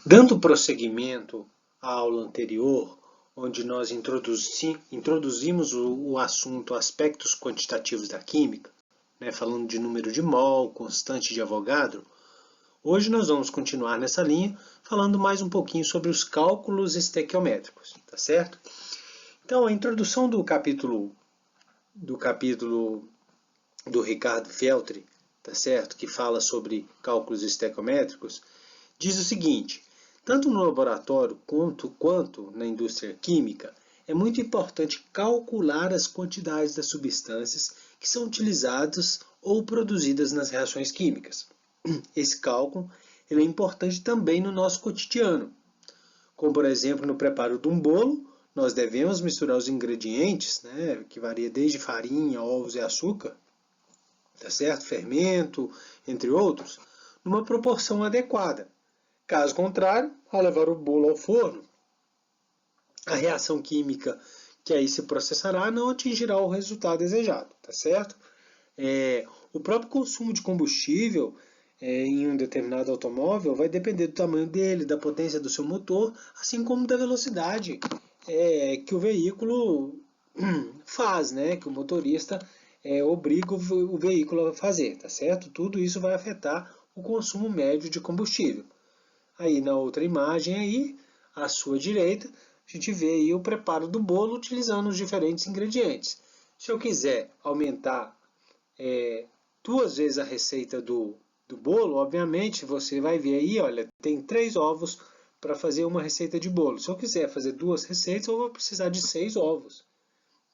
Dando prosseguimento à aula anterior, onde nós introduzimos o assunto aspectos quantitativos da química, falando de número de mol, constante de Avogadro, hoje nós vamos continuar nessa linha, falando mais um pouquinho sobre os cálculos estequiométricos, tá certo? Então, a introdução do capítulo do Ricardo Feltri, tá certo? Que fala sobre cálculos estequiométricos, diz o seguinte: tanto no laboratório quanto na indústria química, é muito importante calcular as quantidades das substâncias que são utilizadas ou produzidas nas reações químicas. Esse cálculo é importante também no nosso cotidiano, como por exemplo no preparo de um bolo. Nós devemos misturar os ingredientes, que varia desde farinha, ovos e açúcar, tá certo? Fermento, entre outros, numa proporção adequada. Caso contrário, ao levar o bolo ao forno, a reação química que aí se processará não atingirá o resultado desejado, tá certo? O próprio consumo de combustível em um determinado automóvel vai depender do tamanho dele, da potência do seu motor, assim como da velocidade que o veículo faz, que o motorista obriga o veículo a fazer, tá certo? Tudo isso vai afetar o consumo médio de combustível. Aí na outra imagem aí, à sua direita, a gente vê aí o preparo do bolo utilizando os diferentes ingredientes. Se eu quiser aumentar 2 vezes a receita do bolo, obviamente você vai ver aí, olha, tem 3 ovos para fazer uma receita de bolo. Se eu quiser fazer 2 receitas, eu vou precisar de 6 ovos.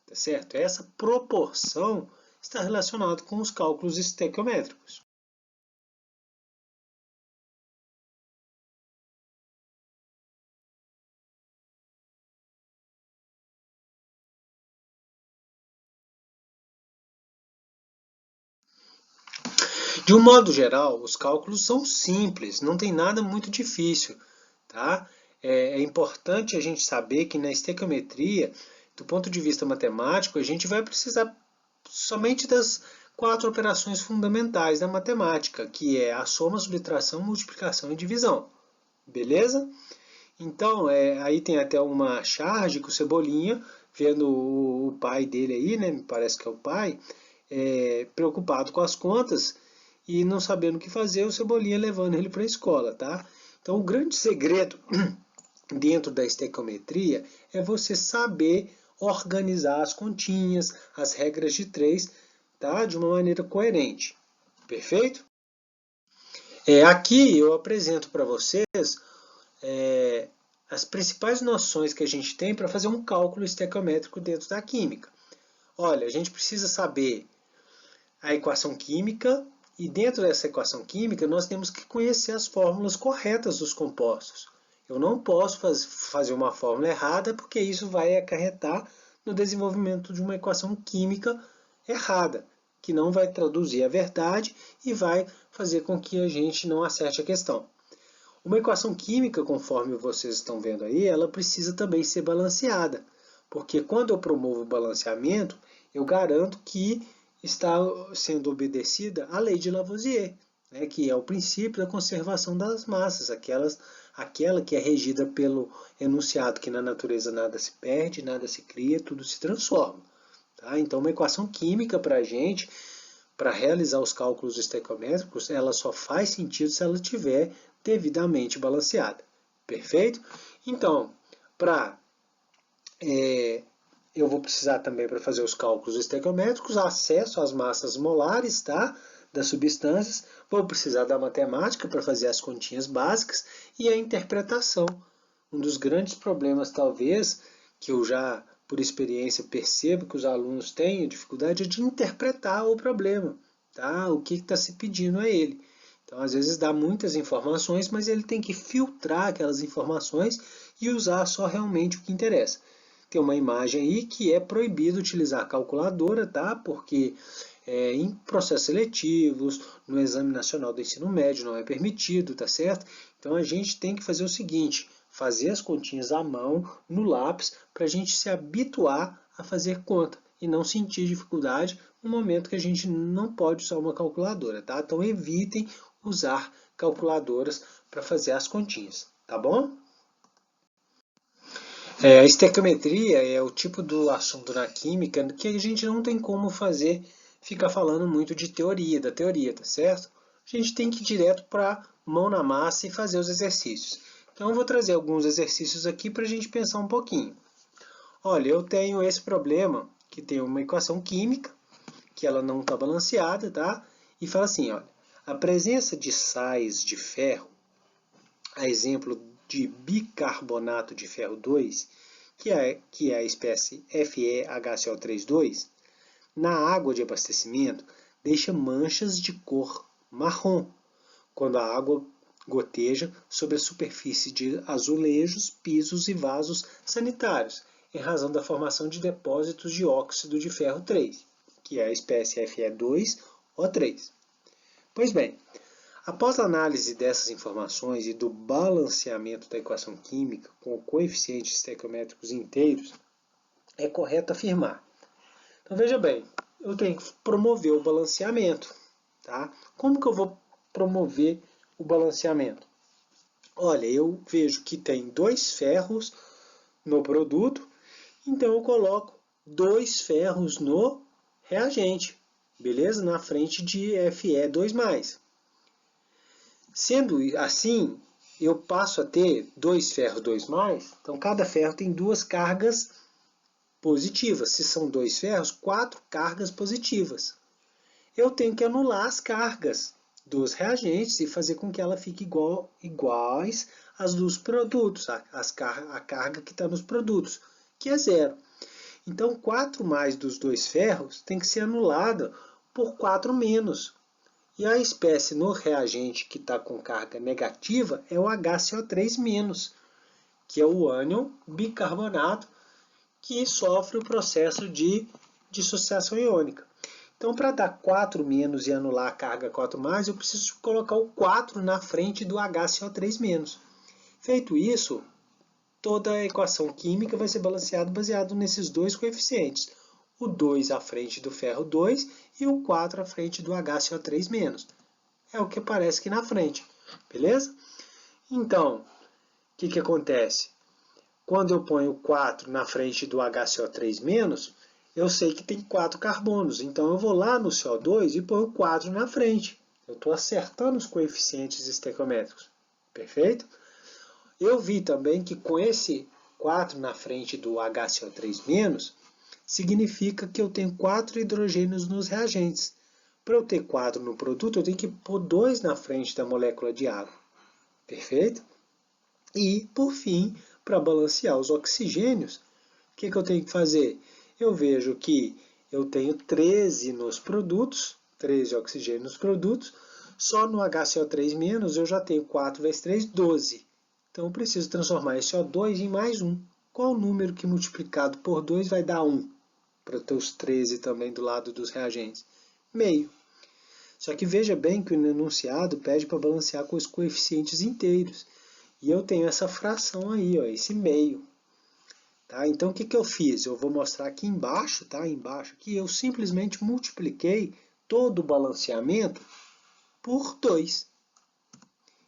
Tá certo? Essa proporção está relacionada com os cálculos estequiométricos. De um modo geral, os cálculos são simples, não tem nada muito difícil, tá? É importante a gente saber que na estequiometria, do ponto de vista matemático, a gente vai precisar somente das 4 operações fundamentais da matemática, que é a soma, subtração, multiplicação e divisão. Beleza? Então, aí tem até uma charge que o Cebolinha, vendo o pai dele aí, me parece que é o pai, preocupado com as contas e não sabendo o que fazer, o Cebolinha levando ele para a escola, tá? Então, o grande segredo dentro da estequiometria é você saber organizar as continhas, as regras de 3, tá? De uma maneira coerente. Perfeito? Aqui eu apresento para vocês as principais noções que a gente tem para fazer um cálculo estequiométrico dentro da química. Olha, a gente precisa saber a equação química, e dentro dessa equação química nós temos que conhecer as fórmulas corretas dos compostos. Eu não posso fazer uma fórmula errada, porque isso vai acarretar no desenvolvimento de uma equação química errada, que não vai traduzir a verdade e vai fazer com que a gente não acerte a questão. Uma equação química, conforme vocês estão vendo aí, ela precisa também ser balanceada, porque quando eu promovo o balanceamento, eu garanto que está sendo obedecida a lei de Lavoisier, que é o princípio da conservação das massas, aquela que é regida pelo enunciado que na natureza nada se perde, nada se cria, tudo se transforma. Tá? Então, uma equação química para a gente, para realizar os cálculos estequiométricos, ela só faz sentido se ela estiver devidamente balanceada. Perfeito? Então, eu vou precisar também, para fazer os cálculos estequiométricos, acesso às massas molares, tá? Das substâncias. Vou precisar da matemática para fazer as continhas básicas e a interpretação. Um dos grandes problemas, talvez, que eu já, por experiência, percebo que os alunos têm dificuldade é de interpretar o problema, tá? O que está se pedindo a ele. Então, às vezes, dá muitas informações, mas ele tem que filtrar aquelas informações e usar só realmente o que interessa. Tem uma imagem aí que é proibido utilizar calculadora, tá? Porque em processos seletivos, no Exame Nacional do Ensino Médio não é permitido, tá certo? Então a gente tem que fazer o seguinte, fazer as continhas à mão, no lápis, para a gente se habituar a fazer conta e não sentir dificuldade no momento que a gente não pode usar uma calculadora, tá? Então evitem usar calculadoras para fazer as continhas, tá bom? A estequiometria é o tipo do assunto na química que a gente não tem como ficar falando muito de teoria, da teoria, tá certo? A gente tem que ir direto para mão na massa e fazer os exercícios. Então eu vou trazer alguns exercícios aqui para a gente pensar um pouquinho. Olha, eu tenho esse problema, que tem uma equação química, que ela não está balanceada, tá? E fala assim, olha, a presença de sais de ferro, a exemplo de bicarbonato de ferro 2, que é a espécie FeHCO32, na água de abastecimento, deixa manchas de cor marrom, quando a água goteja sobre a superfície de azulejos, pisos e vasos sanitários, em razão da formação de depósitos de óxido de ferro 3, que é a espécie Fe2O3. Pois bem, após a análise dessas informações e do balanceamento da equação química com coeficientes estequiométricos inteiros, é correto afirmar. Então veja bem, eu tenho que promover o balanceamento. Tá? Como que eu vou promover o balanceamento? Olha, eu vejo que tem 2 ferros no produto, então eu coloco 2 ferros no reagente, beleza? Na frente de Fe2+. Sendo assim, eu passo a ter 2 ferros 2+, então cada ferro tem 2 cargas positivas. Se são 2 ferros, 4 cargas positivas. Eu tenho que anular as cargas dos reagentes e fazer com que ela fique iguais às dos produtos, a carga que está nos produtos, que é 0. Então, 4 mais dos 2 ferros tem que ser anulada por 4 menos. E a espécie no reagente que está com carga negativa é o HCO3-, que é o ânion bicarbonato, que sofre o processo de dissociação iônica. Então, para dar 4 menos e anular a carga 4 mais, eu preciso colocar o 4 na frente do HCO3 menos. Feito isso, toda a equação química vai ser balanceada baseado nesses 2 coeficientes. O 2 à frente do ferro 2 e o 4 à frente do HCO3 menos. É o que aparece aqui na frente, beleza? Então, o que acontece? Quando eu ponho 4 na frente do HCO3 menos, eu sei que tem 4 carbonos. Então eu vou lá no CO2 e ponho 4 na frente. Eu estou acertando os coeficientes estequiométricos. Perfeito? Eu vi também que com esse 4 na frente do HCO3-, significa que eu tenho 4 hidrogênios nos reagentes. Para eu ter 4 no produto, eu tenho que pôr 2 na frente da molécula de água. Perfeito? E, por fim, para balancear os oxigênios, o que eu tenho que fazer? Eu vejo que eu tenho 13 nos produtos, 13 oxigênios nos produtos, só no HCO3- eu já tenho 4 vezes 3, 12. Então eu preciso transformar esse O2 em mais 1. Qual o número que multiplicado por 2 vai dar 1? Para ter os 13 também do lado dos reagentes. Meio. Só que veja bem que o enunciado pede para balancear com os coeficientes inteiros. E eu tenho essa fração aí, ó, esse meio. Tá? Então, o que eu fiz? Eu vou mostrar aqui embaixo, tá? Embaixo aqui, eu simplesmente multipliquei todo o balanceamento por 2.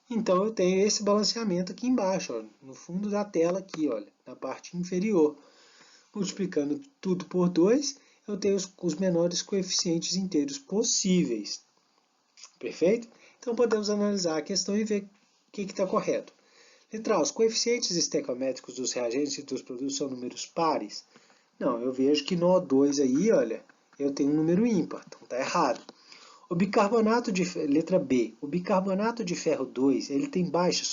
Então, eu tenho esse balanceamento aqui embaixo, ó, no fundo da tela aqui, olha, na parte inferior. Multiplicando tudo por 2, eu tenho os menores coeficientes inteiros possíveis. Perfeito? Então, podemos analisar a questão e ver o que está correto. Letra A, os coeficientes estequiométricos dos reagentes e dos produtos são números pares? Não, eu vejo que no O2 aí, olha, eu tenho um número ímpar, então está errado. O bicarbonato de letra B, o bicarbonato de ferro 2, ele tem baixa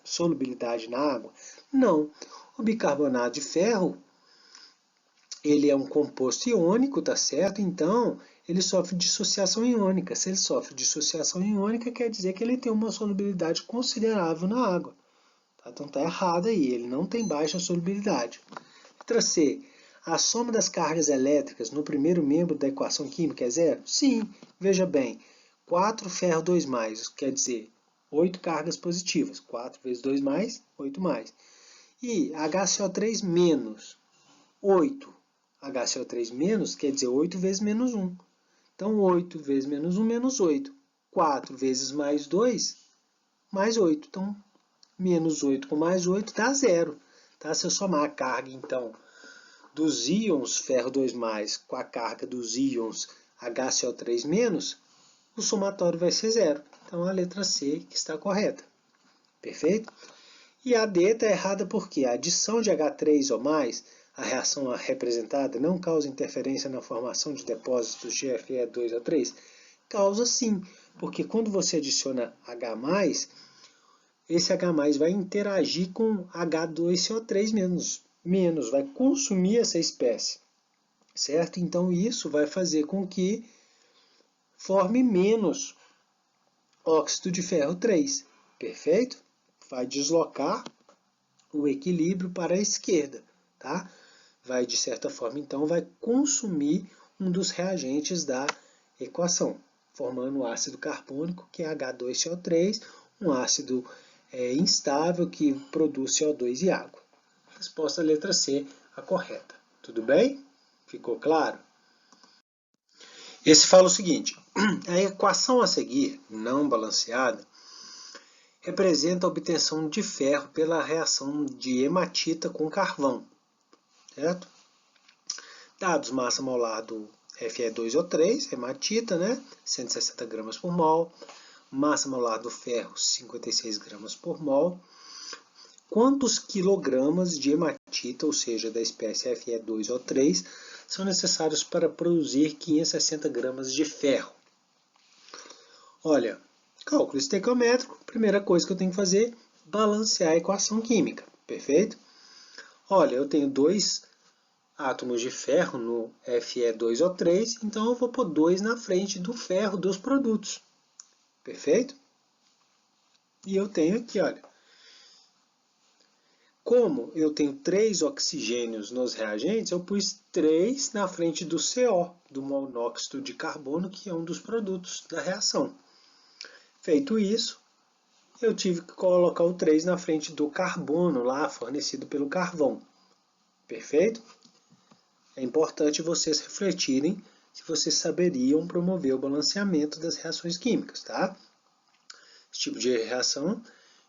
solubilidade na água? Não. O bicarbonato de ferro, ele é um composto iônico, tá certo? Então, ele sofre dissociação iônica. Se ele sofre dissociação iônica, quer dizer que ele tem uma solubilidade considerável na água. Então está errado aí, ele não tem baixa solubilidade. Letra C. A soma das cargas elétricas no primeiro membro da equação química é 0? Sim, veja bem. 4 ferro 2+, quer dizer 8 cargas positivas. 4 vezes 2+, 8+. E HCO3 menos 8. HCO3 menos quer dizer 8 vezes menos 1. Então 8 vezes menos 1, menos 8. 4 vezes mais 2, mais 8. Então menos 8 com mais 8 dá 0. Tá? Se eu somar a carga, então, dos íons ferro 2+, com a carga dos íons HCO3-, o somatório vai ser 0. Então, a letra C que está correta. Perfeito? E a D está errada porque a adição de H3 ou mais, a reação representada, não causa interferência na formação de depósitos de Fe2O3? Causa sim, porque quando você adiciona H+, esse H+, vai interagir com H2CO3-, vai consumir essa espécie, certo? Então isso vai fazer com que forme menos óxido de ferro 3, perfeito? Vai deslocar o equilíbrio para a esquerda, tá? Vai, de certa forma, então, vai consumir um dos reagentes da equação, formando o ácido carbônico, que é H2CO3, um ácido instável que produz CO2 e água. Resposta letra C, a correta. Tudo bem? Ficou claro? Esse fala o seguinte: a equação a seguir, não balanceada, representa a obtenção de ferro pela reação de hematita com carvão, certo? Dados massa molar do Fe2O3, hematita, né? 160 gramas por mol, massa molar do ferro, 56 gramas por mol. Quantos quilogramas de hematita, ou seja, da espécie Fe2O3, são necessários para produzir 560 gramas de ferro? Olha, cálculo estequiométrico, primeira coisa que eu tenho que fazer, balancear a equação química, perfeito? Olha, eu tenho 2 átomos de ferro no Fe2O3, então eu vou pôr 2 na frente do ferro dos produtos, perfeito? E eu tenho aqui, olha, como eu tenho 3 oxigênios nos reagentes, eu pus 3 na frente do CO, do monóxido de carbono, que é um dos produtos da reação. Feito isso, eu tive que colocar o 3 na frente do carbono lá fornecido pelo carvão. Perfeito? É importante vocês refletirem se vocês saberiam promover o balanceamento das reações químicas, tá? Esse tipo de reação,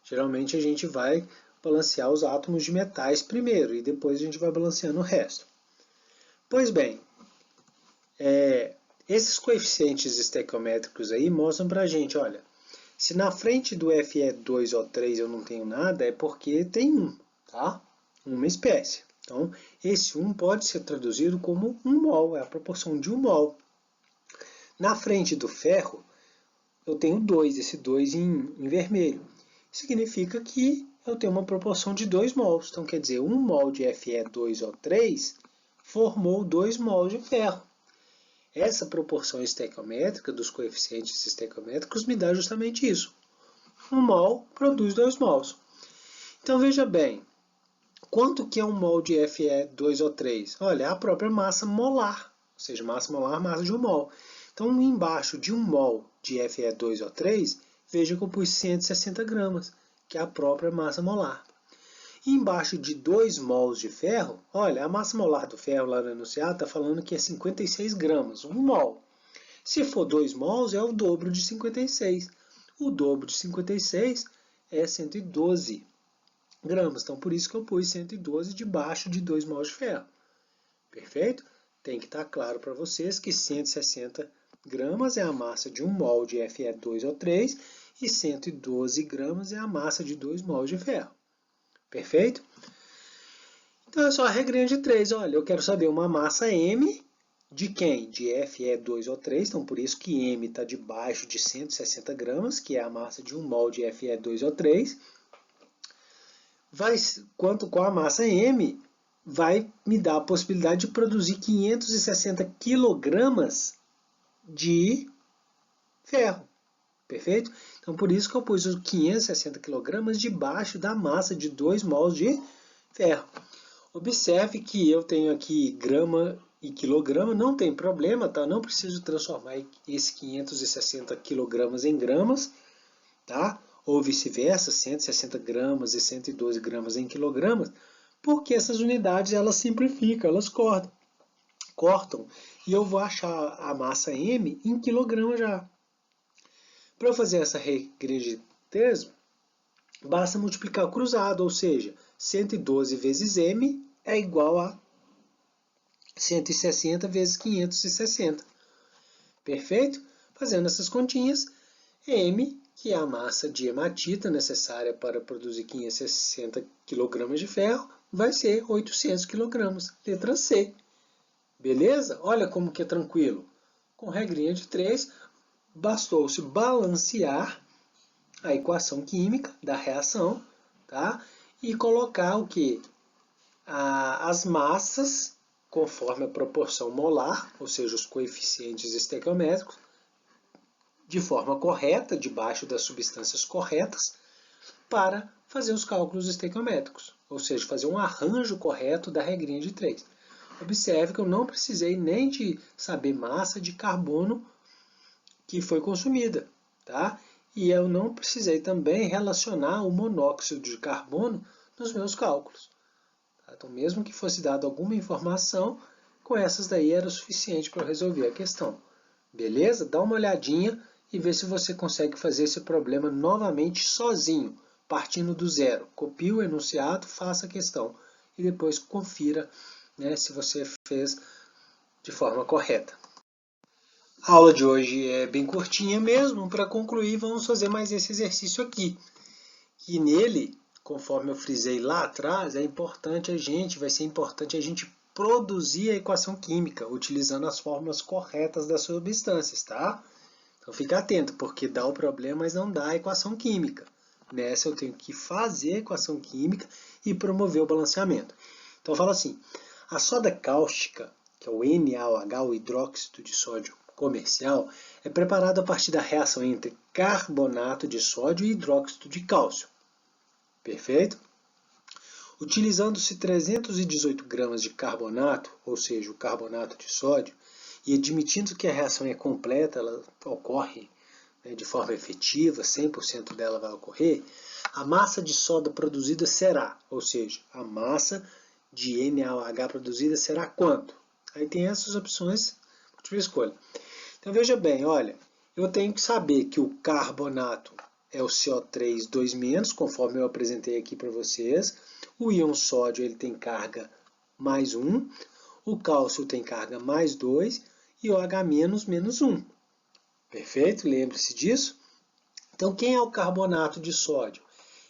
geralmente a gente vai balancear os átomos de metais primeiro e depois a gente vai balanceando o resto. Pois bem, esses coeficientes estequiométricos aí mostram pra gente, olha, se na frente do Fe2O3 eu não tenho nada, é porque tem 1, tá? Uma espécie. Então, esse 1 pode ser traduzido como 1 mol, é a proporção de 1 mol. Na frente do ferro, eu tenho 2, esse 2 em vermelho. Significa que eu tenho uma proporção de 2 mols. Então, quer dizer, 1 mol de Fe2O3 formou 2 mols de ferro. Essa proporção estequiométrica dos coeficientes estequiométricos me dá justamente isso. 1 mol produz 2 mols. Então, veja bem, quanto que é 1 mol de Fe2O3? Olha, é a própria massa molar, ou seja, massa molar, massa de 1 mol. Então, embaixo de 1 mol de Fe2O3, veja que eu pus 160 gramas, que é a própria massa molar. E embaixo de 2 mols de ferro, olha, a massa molar do ferro lá no enunciado está falando que é 56 gramas, 1 mol. Se for 2 mols, é o dobro de 56. O dobro de 56 é 112 gramas. Então, por isso que eu pus 112 debaixo de 2 mols de ferro. Perfeito? Tem que estar claro para vocês que 160 gramas é a massa de 1 mol de Fe2O3 e 112 gramas é a massa de 2 mols de ferro. Perfeito? Então é só a regrinha de 3. Olha, eu quero saber uma massa M de quem? De Fe2O3. Então por isso que M está debaixo de 160 gramas, que é a massa de 1 mol de Fe2O3. Quanto com a massa M, vai me dar a possibilidade de produzir 560 quilogramas de ferro. Perfeito? Então por isso que eu pus os 560 kg debaixo da massa de 2 mols de ferro. Observe que eu tenho aqui grama e quilograma, não tem problema, tá? Não preciso transformar esse 560 kg em gramas, tá? Ou vice-versa, 160 gramas e 112 gramas em quilogramas, porque essas unidades elas simplificam, elas cortam, e eu vou achar a massa M em quilograma já. Para eu fazer essa regra de 3, basta multiplicar o cruzado, ou seja, 112 vezes m é igual a 160 vezes 560. Perfeito? Fazendo essas continhas, m, que é a massa de hematita necessária para produzir 560 kg de ferro, vai ser 800 kg. Letra C. Beleza? Olha como que é tranquilo. Com regrinha de 3, bastou-se balancear a equação química da reação, tá? E colocar o que? As massas conforme a proporção molar, ou seja, os coeficientes estequiométricos, de forma correta, debaixo das substâncias corretas, para fazer os cálculos estequiométricos, ou seja, fazer um arranjo correto da regrinha de 3. Observe que eu não precisei nem de saber massa de carbono que foi consumida, tá? E eu não precisei também relacionar o monóxido de carbono nos meus cálculos. Tá? Então, mesmo que fosse dado alguma informação, com essas daí era o suficiente para resolver a questão. Beleza? Dá uma olhadinha e vê se você consegue fazer esse problema novamente sozinho, partindo do zero. Copie o enunciado, faça a questão e depois confira, né, se você fez de forma correta. A aula de hoje é bem curtinha mesmo. Para concluir, vamos fazer mais esse exercício aqui. E nele, conforme eu frisei lá atrás, vai ser importante a gente produzir a equação química, utilizando as fórmulas corretas das substâncias, tá? Então fica atento, porque dá o problema, mas não dá a equação química. Nessa eu tenho que fazer a equação química e promover o balanceamento. Então fala assim, a soda cáustica, que é o NaOH, o hidróxido de sódio comercial, é preparado a partir da reação entre carbonato de sódio e hidróxido de cálcio. Perfeito? Utilizando-se 318 gramas de carbonato, ou seja, o carbonato de sódio, e admitindo que a reação é completa, ela ocorre, né, de forma efetiva, 100% dela vai ocorrer, a massa de soda produzida será, ou seja, a massa de NaOH produzida será quanto? Aí tem essas opções, múltipla escolha. Então veja bem, olha, eu tenho que saber que o carbonato é o CO3 2-, conforme eu apresentei aqui para vocês. O íon sódio ele tem carga mais 1, o cálcio tem carga mais 2 e o H- menos 1. Perfeito? Lembre-se disso? Então, quem é o carbonato de sódio?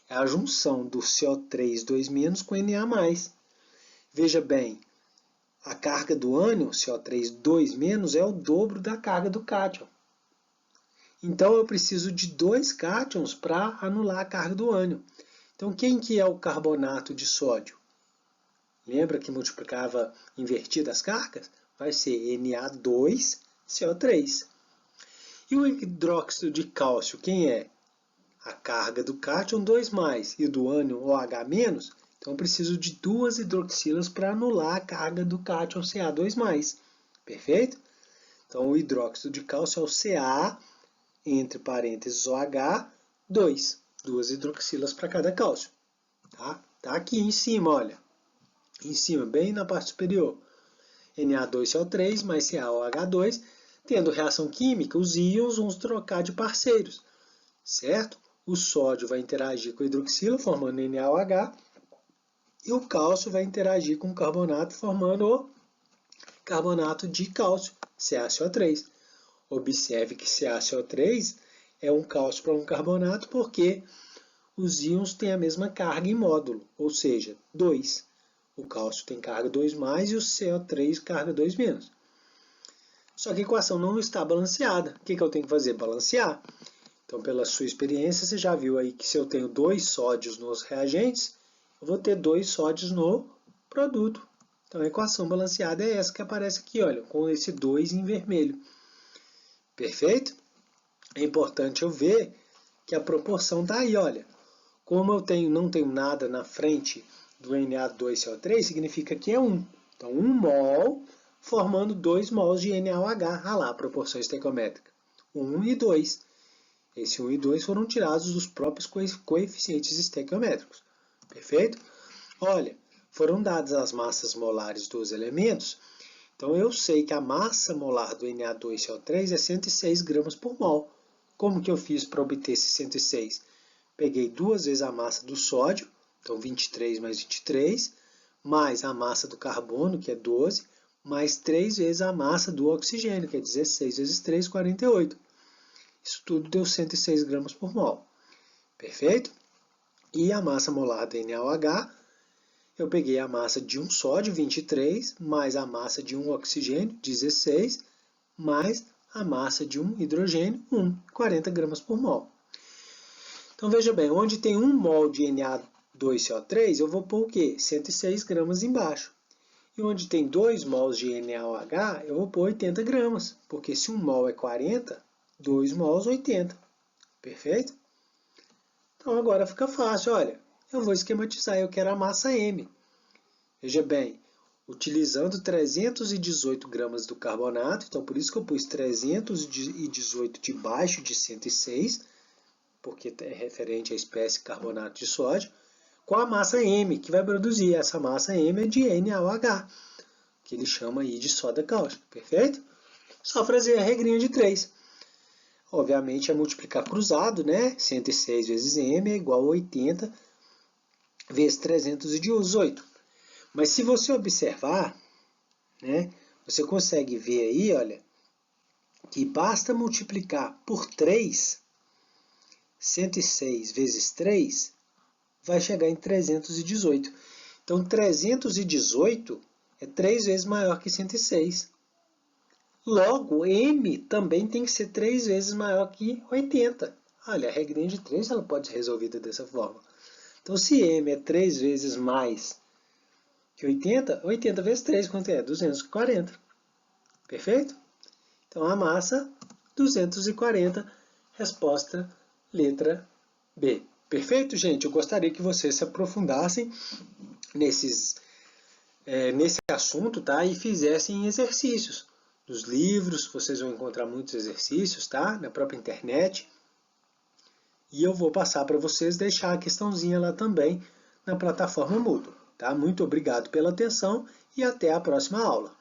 É a junção do CO3 2- com Na+. Veja bem, a carga do ânion, CO3 2-, é o dobro da carga do cátion. Então, eu preciso de 2 cátions para anular a carga do ânion. Então, quem que é o carbonato de sódio? Lembra que multiplicava invertida as cargas? Vai ser Na2CO3. E o hidróxido de cálcio, quem é? A carga do cátion 2+, e do ânion OH-. Então, eu preciso de 2 hidroxilas para anular a carga do cátion Ca2+. Perfeito? Então, o hidróxido de cálcio é o Ca, entre parênteses OH, 2 hidroxilas para cada cálcio. Tá aqui em cima, olha. Em cima, bem na parte superior. Na2CO3 mais CaOH2, tendo reação química, os íons vão trocar de parceiros, certo? O sódio vai interagir com a hidroxila, formando NaOH, e o cálcio vai interagir com o carbonato, formando o carbonato de cálcio, CaCO3. Observe que CaCO3 é um cálcio para um carbonato porque os íons têm a mesma carga em módulo, ou seja, 2. O cálcio tem carga 2+, e o CO3 carga 2-. Só que a equação não está balanceada. O que eu tenho que fazer? Balancear. Então, pela sua experiência, você já viu aí que se eu tenho 2 sódios nos reagentes, eu vou ter 2 sódios no produto. Então, a equação balanceada é essa que aparece aqui, olha, com esse 2 em vermelho. Perfeito? É importante eu ver que a proporção está aí, olha. Como eu não tenho nada na frente do Na2CO3, significa que é 1. Então, 1 mol formando 2 mols de NaOH. Ah lá, a proporção estequiométrica. 1 e 2. Esse 1 e 2 foram tirados dos próprios coeficientes estequiométricos. Perfeito? Olha, foram dadas as massas molares dos elementos. Então, eu sei que a massa molar do Na2CO3 é 106 gramas por mol. Como que eu fiz para obter esse 106? peguei 2 vezes a massa do sódio, então 23 mais 23, mais a massa do carbono, que é 12, mais 3 vezes a massa do oxigênio, que é 16 vezes 3, 48. Isso tudo deu 106 gramas por mol. Perfeito? E a massa molar do NaOH, eu peguei a massa de um sódio, 23, mais a massa de um oxigênio, 16, mais a massa de um hidrogênio, 1, 40 gramas por mol. Então veja bem, onde tem 1 mol de Na2CO3, eu vou pôr o quê? 106 gramas embaixo. E onde tem 2 mols de NaOH, eu vou pôr 80 gramas, porque se 1 mol é 40, 2 mols 80. Perfeito? Então agora fica fácil, olha, eu vou esquematizar, eu quero a massa M. Veja bem, utilizando 318 gramas do carbonato, então por isso que eu pus 318 debaixo de 106, porque é referente à espécie carbonato de sódio, com a massa M, que vai produzir. Essa massa M é de NaOH, que ele chama aí de soda cáustica, perfeito? Só fazer a regrinha de 3. Obviamente é multiplicar cruzado, né? 106 vezes M é igual a 80 vezes 318. Mas se você observar, né, você consegue ver aí, olha, que basta multiplicar por 3, 106 vezes 3, vai chegar em 318. Então, 318 é 3 vezes maior que 106. Logo, M também tem que ser 3 vezes maior que 80. Olha, a regrinha de 3 ela pode ser resolvida dessa forma. Então, se M é 3 vezes mais que 80, 80 vezes 3, quanto é? 240. Perfeito? Então, a massa, 240. Resposta, letra B. Perfeito, gente? Eu gostaria que vocês se aprofundassem nesse assunto, tá? E fizessem exercícios. Nos livros, vocês vão encontrar muitos exercícios, tá? Na própria internet. E eu vou passar para vocês, deixar a questãozinha lá também na plataforma Moodle. Tá? Muito obrigado pela atenção e até a próxima aula.